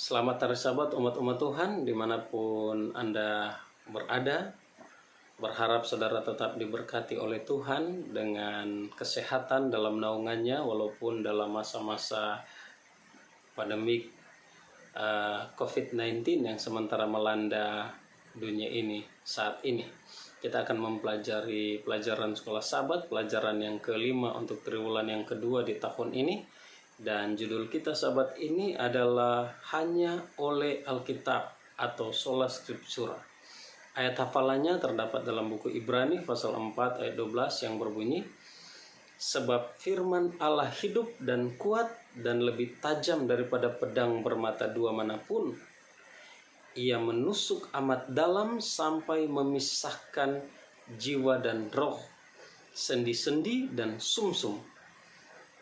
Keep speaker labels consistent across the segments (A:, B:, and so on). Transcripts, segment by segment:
A: Selamat hari Sabat umat-umat Tuhan dimanapun Anda berada. Berharap saudara tetap diberkati oleh Tuhan dengan kesehatan dalam naungannya walaupun dalam masa-masa pandemik COVID-19 yang sementara melanda dunia ini saat ini. Kita akan mempelajari pelajaran sekolah Sabat, pelajaran yang kelima untuk triwulan yang kedua di tahun ini. Dan judul kita sahabat ini adalah hanya oleh Alkitab atau sola scriptura. Ayat hafalannya terdapat dalam buku Ibrani pasal 4 ayat 12 yang berbunyi, sebab firman Allah hidup dan kuat dan lebih tajam daripada pedang bermata dua manapun. Ia menusuk amat dalam sampai memisahkan jiwa dan roh, sendi-sendi dan sumsum.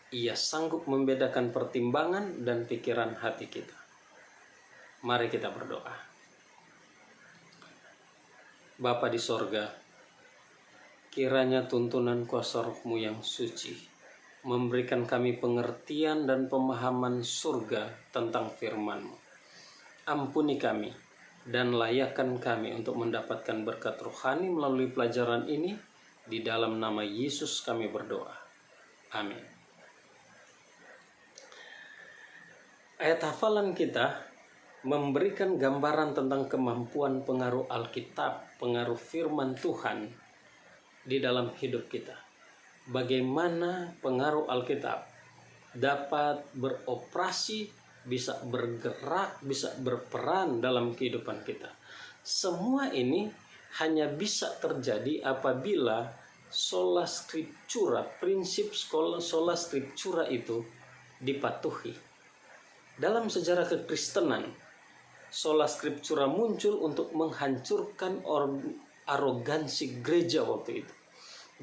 A: Ia sanggup membedakan pertimbangan dan pikiran hati kita. Mari kita berdoa. Bapa di sorga, kiranya tuntunan kuasa Roh-Mu yang suci memberikan kami pengertian dan pemahaman surga tentang firman-Mu. Ampuni kami dan layakkan kami untuk mendapatkan berkat rohani melalui pelajaran ini. Di dalam nama Yesus kami berdoa. Amin. Ayat hafalan kita memberikan gambaran tentang kemampuan pengaruh Alkitab, pengaruh firman Tuhan di dalam hidup kita. Bagaimana pengaruh Alkitab dapat beroperasi, bisa bergerak, bisa berperan dalam kehidupan kita. Semua ini hanya bisa terjadi apabila sola scriptura, prinsip sola scriptura itu dipatuhi. Dalam sejarah kekristenan, sola scriptura muncul untuk menghancurkan arogansi gereja waktu itu,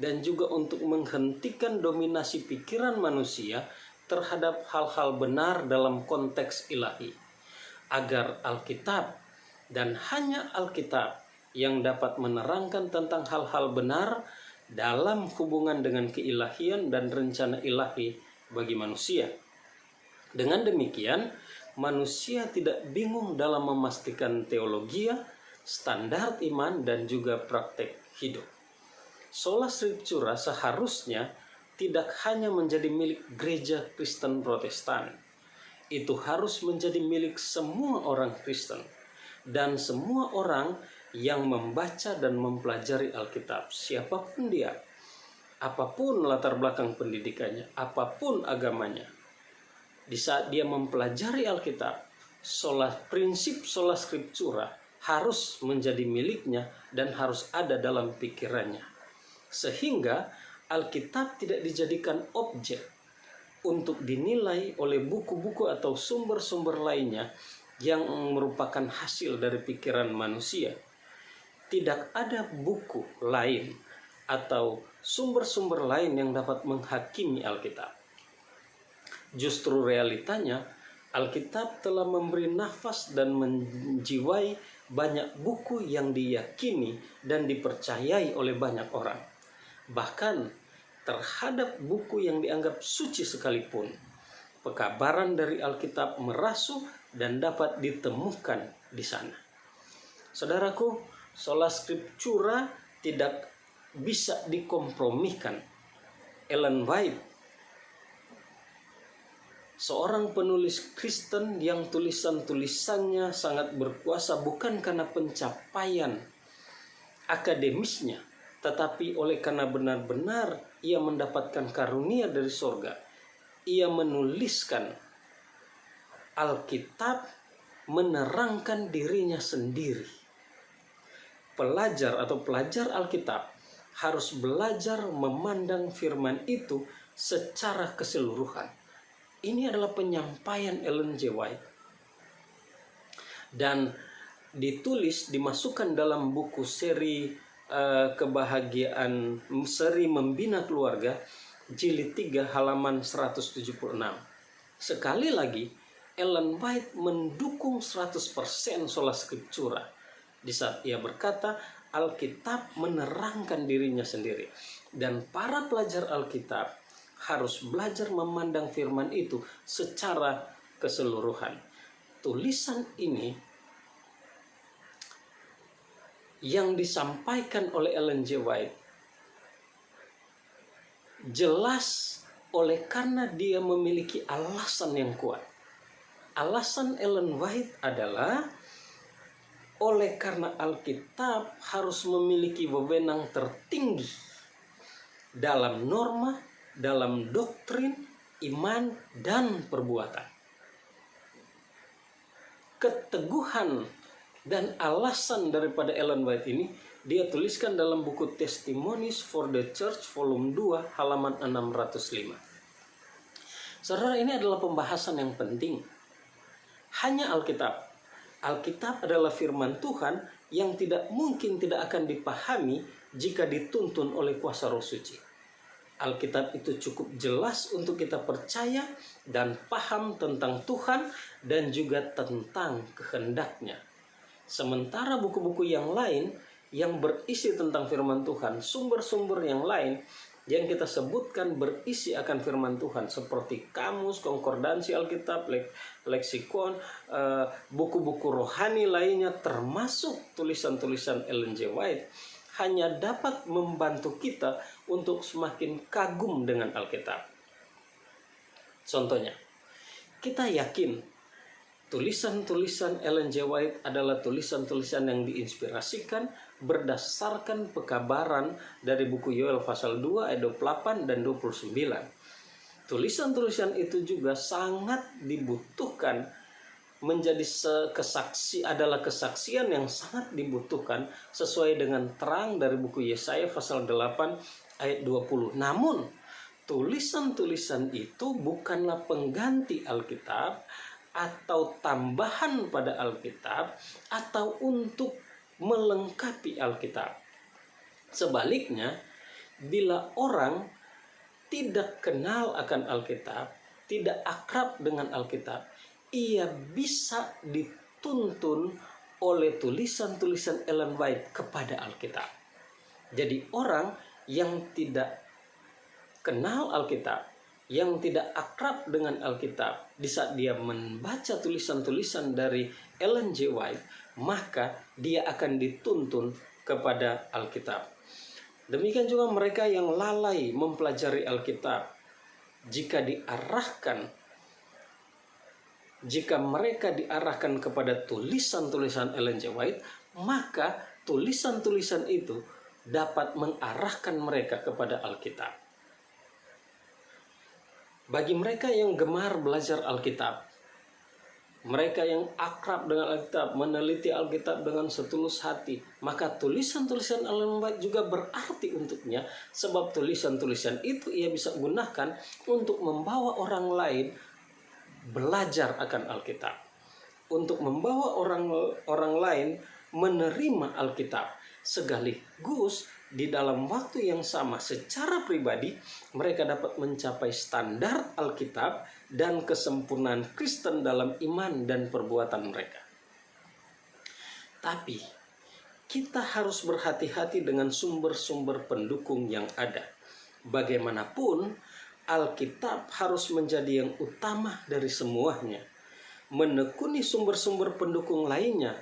A: dan juga untuk menghentikan dominasi pikiran manusia terhadap hal-hal benar dalam konteks ilahi, agar Alkitab dan hanya Alkitab yang dapat menerangkan tentang hal-hal benar dalam hubungan dengan keilahian dan rencana ilahi bagi manusia. Dengan demikian, manusia tidak bingung dalam memastikan teologi, standar iman, dan juga praktek hidup. Sola scriptura seharusnya tidak hanya menjadi milik gereja Kristen Protestan. Itu harus menjadi milik semua orang Kristen dan semua orang yang membaca dan mempelajari Alkitab, siapapun dia, apapun latar belakang pendidikannya, apapun agamanya. Di saat dia mempelajari Alkitab, prinsip sola scriptura harus menjadi miliknya dan harus ada dalam pikirannya. Sehingga Alkitab tidak dijadikan objek untuk dinilai oleh buku-buku atau sumber-sumber lainnya yang merupakan hasil dari pikiran manusia. Tidak ada buku lain atau sumber-sumber lain yang dapat menghakimi Alkitab. Justru realitanya, Alkitab telah memberi nafas dan menjiwai banyak buku yang diyakini dan dipercayai oleh banyak orang. Bahkan terhadap buku yang dianggap suci sekalipun, pekabaran dari Alkitab merasuk dan dapat ditemukan di sana. Saudaraku, sola scriptura tidak bisa dikompromikan. Ellen White, seorang penulis Kristen yang tulisan-tulisannya sangat berkuasa bukan karena pencapaian akademisnya, tetapi oleh karena benar-benar ia mendapatkan karunia dari sorga. Ia menuliskan Alkitab menerangkan dirinya sendiri. Pelajar Alkitab harus belajar memandang firman itu secara keseluruhan. Ini adalah penyampaian Ellen G. White dan dimasukkan dalam buku seri kebahagiaan, seri Membina Keluarga, jilid 3 halaman 176. Sekali lagi, Ellen White mendukung 100% sola scriptura di saat ia berkata Alkitab menerangkan dirinya sendiri, dan para pelajar Alkitab harus belajar memandang firman itu secara keseluruhan. tulisan ini yang disampaikan oleh Ellen G. White jelas oleh karena dia memiliki alasan yang kuat. Alasan Ellen White adalah oleh karena Alkitab harus memiliki wewenang tertinggi dalam norma, dalam doktrin, iman, dan perbuatan. Keteguhan dan alasan daripada Ellen White ini dia tuliskan dalam buku Testimonies for the Church volume 2 halaman 605. Saudara, ini adalah pembahasan yang penting. Hanya Alkitab. Alkitab adalah firman Tuhan yang tidak mungkin tidak akan dipahami jika dituntun oleh kuasa Roh Suci. Alkitab itu cukup jelas untuk kita percaya dan paham tentang Tuhan dan juga tentang kehendaknya. Sementara buku-buku yang lain yang berisi tentang firman Tuhan, sumber-sumber yang lain yang kita sebutkan berisi akan firman Tuhan seperti kamus, konkordansi Alkitab, leksikon, buku-buku rohani lainnya termasuk tulisan-tulisan Ellen G. White hanya dapat membantu kita untuk semakin kagum dengan Alkitab. Contohnya, kita yakin tulisan-tulisan Ellen G. White adalah tulisan-tulisan yang diinspirasikan berdasarkan pekabaran dari buku Yoel pasal 2 ayat 28 dan 29. Tulisan-tulisan itu juga sangat dibutuhkan menjadi adalah kesaksian yang sangat dibutuhkan sesuai dengan terang dari buku Yesaya pasal 8 ayat 20. Namun, tulisan-tulisan itu bukanlah pengganti Alkitab atau tambahan pada Alkitab atau untuk melengkapi Alkitab. Sebaliknya, bila orang tidak kenal akan Alkitab, tidak akrab dengan Alkitab, ia bisa dituntun oleh tulisan-tulisan Ellen White kepada Alkitab. Jadi orang yang tidak kenal Alkitab, yang tidak akrab dengan Alkitab, di saat dia membaca tulisan-tulisan dari Ellen G. White, maka dia akan dituntun kepada Alkitab. Demikian juga mereka yang lalai mempelajari Alkitab, jika mereka diarahkan kepada tulisan-tulisan Ellen G. White, maka tulisan-tulisan itu dapat mengarahkan mereka kepada Alkitab. Bagi mereka yang gemar belajar Alkitab, mereka yang akrab dengan Alkitab, meneliti Alkitab dengan setulus hati, maka tulisan-tulisan Ellen White juga berarti untuknya, sebab tulisan-tulisan itu ia bisa gunakan untuk membawa orang lain belajar akan Alkitab, untuk membawa orang lain menerima Alkitab, sekaligus di dalam waktu yang sama secara pribadi mereka dapat mencapai standar Alkitab dan kesempurnaan Kristen dalam iman dan perbuatan mereka. Tapi kita harus berhati-hati dengan sumber-sumber pendukung yang ada. Bagaimanapun, Alkitab harus menjadi yang utama dari semuanya. Menekuni sumber-sumber pendukung lainnya,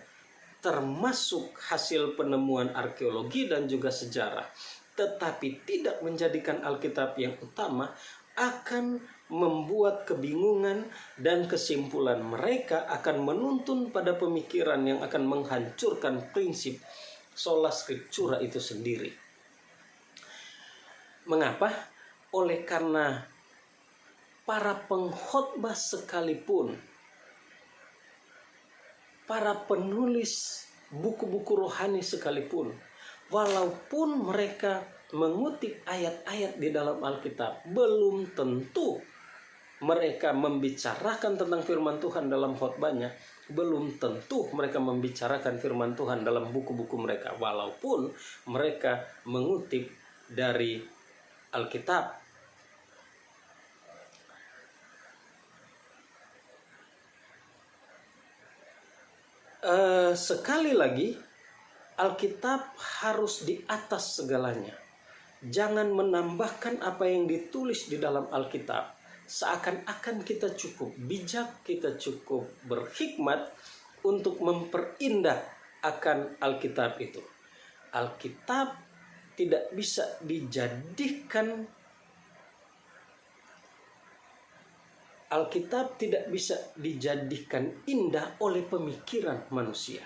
A: termasuk hasil penemuan arkeologi dan juga sejarah, tetapi tidak menjadikan Alkitab yang utama, akan membuat kebingungan dan kesimpulan mereka akan menuntun pada pemikiran yang akan menghancurkan prinsip sola scriptura itu sendiri. Mengapa? Oleh karena para pengkhotbah sekalipun, para penulis buku-buku rohani sekalipun, walaupun mereka mengutip ayat-ayat di dalam Alkitab, belum tentu mereka membicarakan tentang firman Tuhan dalam khotbahnya, belum tentu mereka membicarakan firman Tuhan dalam buku-buku mereka, walaupun mereka mengutip dari Alkitab. Sekali lagi, Alkitab harus di atas segalanya. Jangan menambahkan apa yang ditulis di dalam Alkitab seakan-akan kita cukup bijak, kita cukup berhikmat untuk memperindah akan Alkitab itu. Alkitab tidak bisa dijadikan indah oleh pemikiran manusia.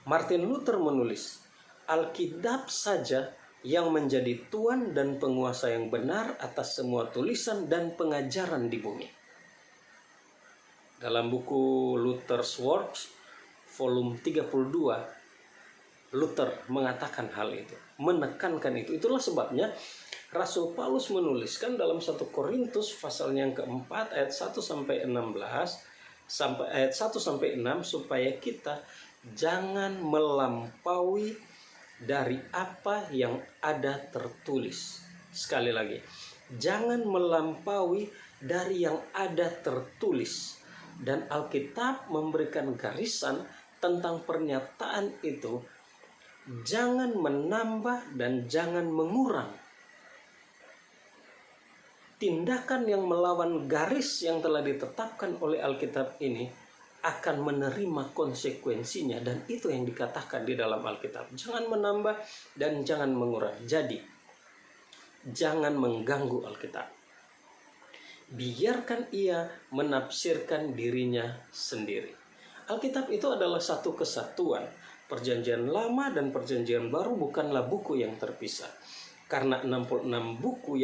A: Martin Luther menulis, Alkitab saja yang menjadi tuan dan penguasa yang benar atas semua tulisan dan pengajaran di bumi. Dalam buku Luther's Works, volume 32, Luther mengatakan hal itu, menekankan itu. Itulah sebabnya Rasul Paulus menuliskan dalam 1 Korintus pasal yang keempat ayat 1 sampai 16 sampai ayat 1 sampai 6 supaya kita jangan melampaui dari apa yang ada tertulis. Sekali lagi, jangan melampaui dari yang ada tertulis. Dan Alkitab memberikan garisan tentang pernyataan itu, jangan menambah dan jangan mengurang. Tindakan yang melawan garis yang telah ditetapkan oleh Alkitab ini akan menerima konsekuensinya, dan itu yang dikatakan di dalam Alkitab. Jangan menambah dan jangan mengurang. Jadi, jangan mengganggu Alkitab. Biarkan ia menafsirkan dirinya sendiri. Alkitab itu adalah satu kesatuan. Perjanjian Lama dan Perjanjian Baru bukanlah buku yang terpisah. Karena 66 buku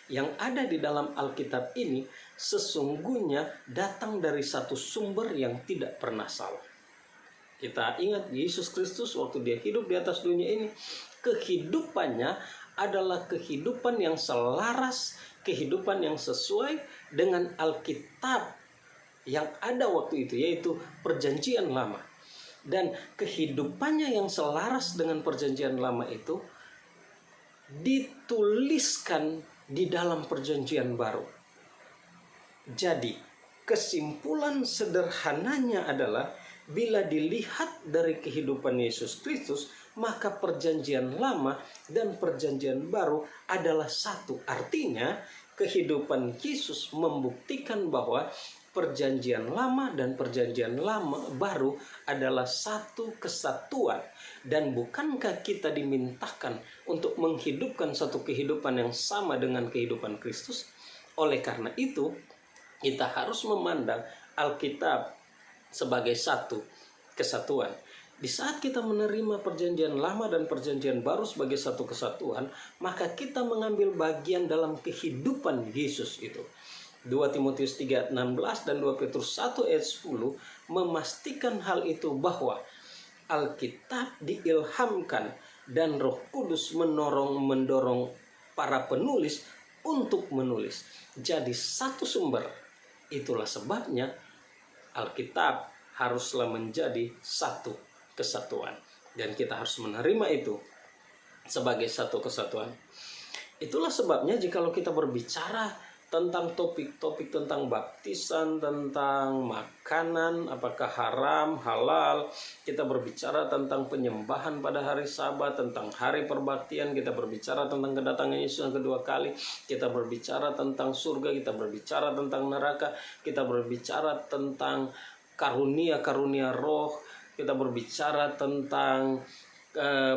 A: yang ada di dalam Alkitab ini sesungguhnya datang dari satu sumber yang tidak pernah salah. Kita ingat Yesus Kristus waktu dia hidup di atas dunia ini, kehidupannya adalah kehidupan yang selaras, kehidupan yang sesuai dengan Alkitab yang ada waktu itu, yaitu Perjanjian Lama. Dan kehidupannya yang selaras dengan Perjanjian Lama itu dituliskan di dalam Perjanjian Baru. Jadi, kesimpulan sederhananya adalah bila dilihat dari kehidupan Yesus Kristus, maka Perjanjian Lama dan Perjanjian Baru adalah satu. Artinya, kehidupan Yesus membuktikan bahwa Perjanjian Lama dan Perjanjian Baru adalah satu kesatuan. Dan bukankah kita dimintakan untuk menghidupkan satu kehidupan yang sama dengan kehidupan Kristus? Oleh karena itu, kita harus memandang Alkitab sebagai satu kesatuan. Di saat kita menerima Perjanjian Lama dan Perjanjian Baru sebagai satu kesatuan, maka kita mengambil bagian dalam kehidupan Yesus itu. 2 Timotius 3:16 dan 2 Petrus 1 ayat 10 memastikan hal itu, bahwa Alkitab diilhamkan dan Roh Kudus mendorong para penulis untuk menulis. Jadi satu sumber. Itulah sebabnya Alkitab haruslah menjadi satu kesatuan. Dan kita harus menerima itu sebagai satu kesatuan. Itulah sebabnya jikalau kita berbicara tentang topik-topik tentang baptisan, tentang makanan, apakah haram, halal, kita berbicara tentang penyembahan pada hari Sabat, tentang hari perbaktian, kita berbicara tentang kedatangan Yesus yang kedua kali, kita berbicara tentang surga, kita berbicara tentang neraka, kita berbicara tentang karunia-karunia roh, kita berbicara tentang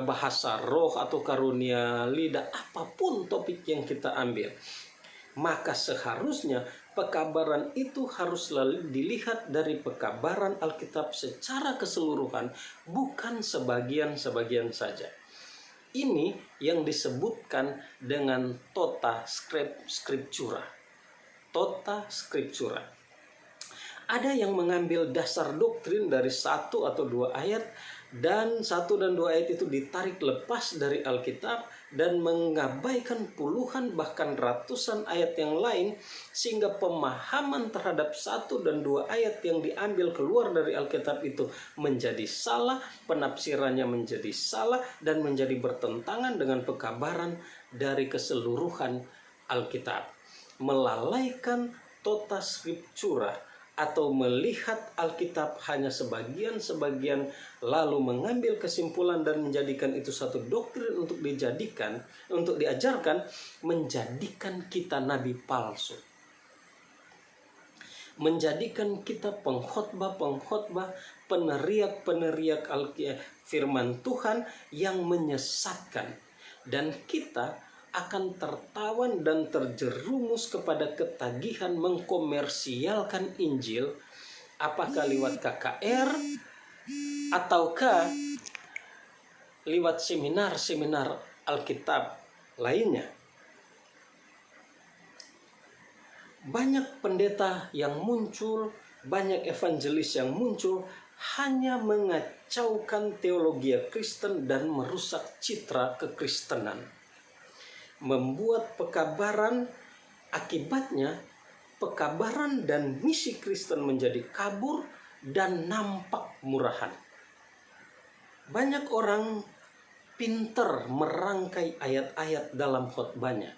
A: bahasa roh atau karunia lidah, apapun topik yang kita ambil, maka seharusnya pekabaran itu haruslah dilihat dari pekabaran Alkitab secara keseluruhan, bukan sebagian-sebagian saja. Ini yang disebutkan dengan tota scriptura. Tota scriptura. Ada yang mengambil dasar doktrin dari 1 atau 2 ayat, dan 1 dan 2 ayat itu ditarik lepas dari Alkitab dan mengabaikan puluhan bahkan ratusan ayat yang lain, sehingga pemahaman terhadap 1 dan 2 ayat yang diambil keluar dari Alkitab itu menjadi salah, penafsirannya menjadi salah, dan menjadi bertentangan dengan pekabaran dari keseluruhan Alkitab. Melalaikan tota scriptura atau melihat Alkitab hanya sebagian-sebagian lalu mengambil kesimpulan dan menjadikan itu satu doktrin untuk diajarkan, menjadikan kita nabi palsu. Menjadikan kita pengkhotbah, peneriak firman Tuhan yang menyesatkan. Dan kita akan tertawan dan terjerumus kepada ketagihan mengkomersialkan Injil, apakah lewat KKR ataukah lewat seminar-seminar Alkitab lainnya. Banyak pendeta yang muncul, banyak evangelis yang muncul, hanya mengacaukan teologi Kristen dan merusak citra kekristenan. Membuat pekabaran, akibatnya pekabaran dan misi Kristen menjadi kabur dan nampak murahan. Banyak orang pintar merangkai ayat-ayat dalam khotbahnya.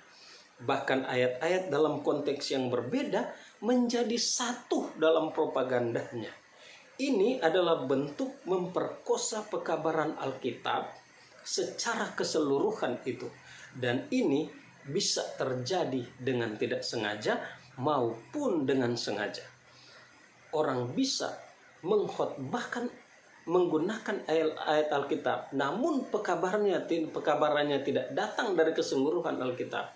A: Bahkan ayat-ayat dalam konteks yang berbeda menjadi satu dalam propagandanya. Ini adalah bentuk memperkosa pekabaran Alkitab secara keseluruhan itu. Dan ini bisa terjadi dengan tidak sengaja maupun dengan sengaja. Orang bisa mengkhotbahkan menggunakan ayat Alkitab, namun pekabarannya tidak datang dari keseluruhan Alkitab.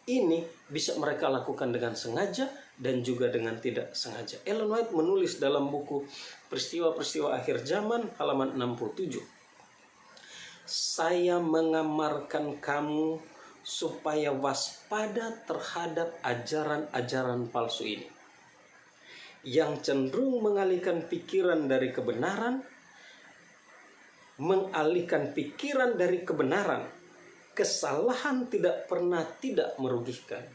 A: Ini bisa mereka lakukan dengan sengaja dan juga dengan tidak sengaja. Ellen White menulis dalam buku Peristiwa-peristiwa Akhir Zaman halaman 67. Saya mengamarkan kamu supaya waspada terhadap ajaran-ajaran palsu ini, yang cenderung mengalihkan pikiran dari kebenaran, Kesalahan tidak pernah tidak merugikan.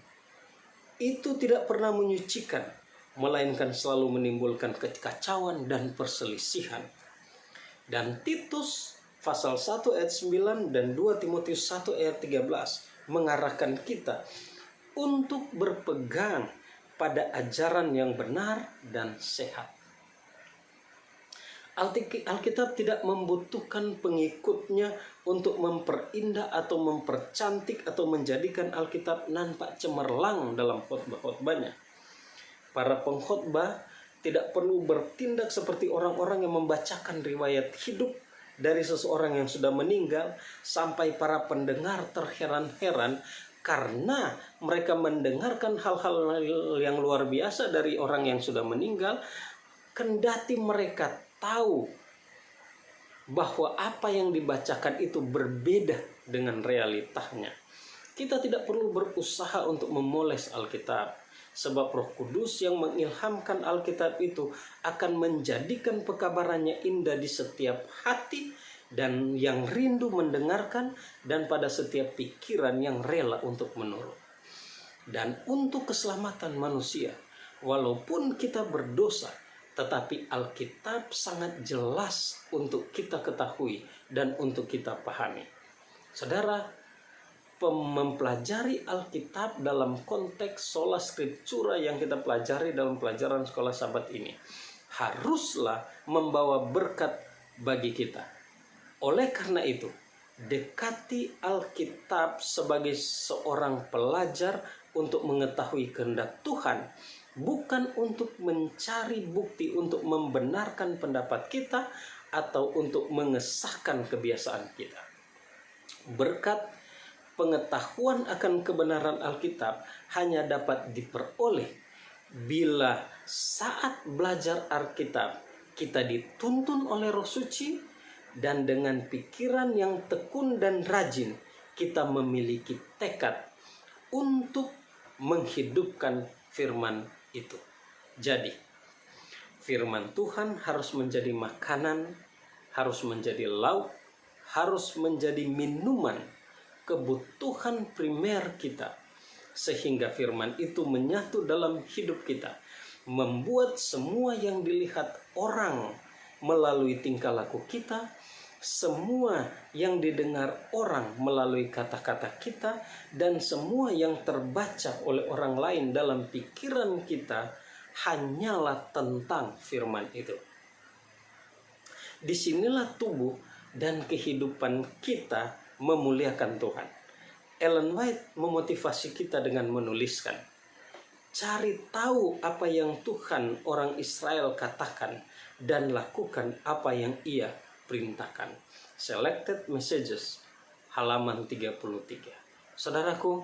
A: Itu tidak pernah menyucikan, melainkan selalu menimbulkan kekacauan dan perselisihan. Dan Titus pasal 1 ayat 9 dan 2 Timotius 1 ayat 13 mengarahkan kita untuk berpegang pada ajaran yang benar dan sehat. Alkitab tidak membutuhkan pengikutnya untuk memperindah atau mempercantik atau menjadikan Alkitab nampak cemerlang dalam khotbah-khotbahnya. Para pengkhotbah tidak perlu bertindak seperti orang-orang yang membacakan riwayat hidup dari seseorang yang sudah meninggal, sampai para pendengar terheran-heran karena mereka mendengarkan hal-hal yang luar biasa dari orang yang sudah meninggal, kendati mereka tahu bahwa apa yang dibacakan itu berbeda dengan realitanya. Kita tidak perlu berusaha untuk memoles Alkitab, sebab Roh Kudus yang mengilhamkan Alkitab itu akan menjadikan pekabarannya indah di setiap hati dan yang rindu mendengarkan, dan pada setiap pikiran yang rela untuk menurut. Dan untuk keselamatan manusia, walaupun kita berdosa, tetapi Alkitab sangat jelas untuk kita ketahui dan untuk kita pahami. Saudara, mempelajari Alkitab dalam konteks sola scriptura yang kita pelajari dalam pelajaran sekolah Sabat ini haruslah membawa berkat bagi kita. Oleh karena itu, dekati Alkitab sebagai seorang pelajar untuk mengetahui kehendak Tuhan, bukan untuk mencari bukti untuk membenarkan pendapat kita atau untuk mengesahkan kebiasaan kita. Berkat pengetahuan akan kebenaran Alkitab hanya dapat diperoleh bila saat belajar Alkitab kita dituntun oleh Roh Suci, dan dengan pikiran yang tekun dan rajin kita memiliki tekad untuk menghidupkan firman itu. Jadi, firman Tuhan harus menjadi makanan, harus menjadi lauk, harus menjadi minuman, kebutuhan primer kita, sehingga firman itu menyatu dalam hidup kita, membuat semua yang dilihat orang melalui tingkah laku kita, semua yang didengar orang melalui kata-kata kita, dan semua yang terbaca oleh orang lain dalam pikiran kita hanyalah tentang firman itu. Disinilah tubuh dan kehidupan kita memuliakan Tuhan. Ellen White memotivasi kita dengan menuliskan, cari tahu apa yang Tuhan orang Israel katakan dan lakukan apa yang Ia perintahkan. Selected Messages, halaman 33. Saudaraku,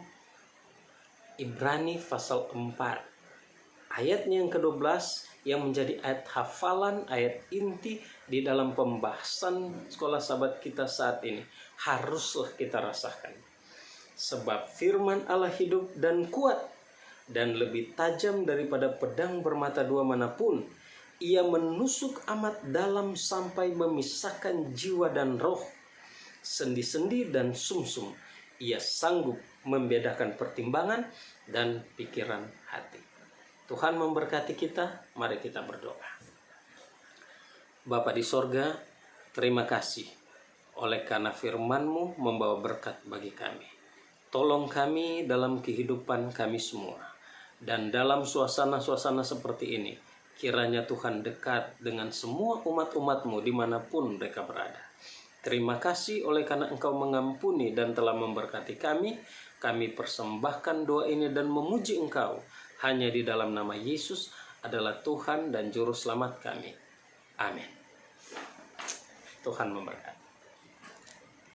A: Ibrani pasal 4, ayatnya yang ke-12 yang menjadi ayat hafalan, ayat inti di dalam pembahasan sekolah sahabat kita saat ini, haruslah kita rasakan. Sebab firman Allah hidup dan kuat, dan lebih tajam daripada pedang bermata dua manapun. Ia menusuk amat dalam sampai memisahkan jiwa dan roh, sendi-sendi dan sumsum. Ia sanggup membedakan pertimbangan dan pikiran hati. Tuhan memberkati kita, mari kita berdoa. Bapa di sorga, terima kasih oleh karena firman-Mu membawa berkat bagi kami. Tolong kami dalam kehidupan kami semua. Dan dalam suasana-suasana seperti ini, kiranya Tuhan dekat dengan semua umat-umat-Mu dimanapun mereka berada. Terima kasih oleh karena Engkau mengampuni dan telah memberkati kami. Kami persembahkan doa ini dan memuji Engkau hanya di dalam nama Yesus adalah Tuhan dan Juru Selamat kami. Amin. Tuhan memberkati.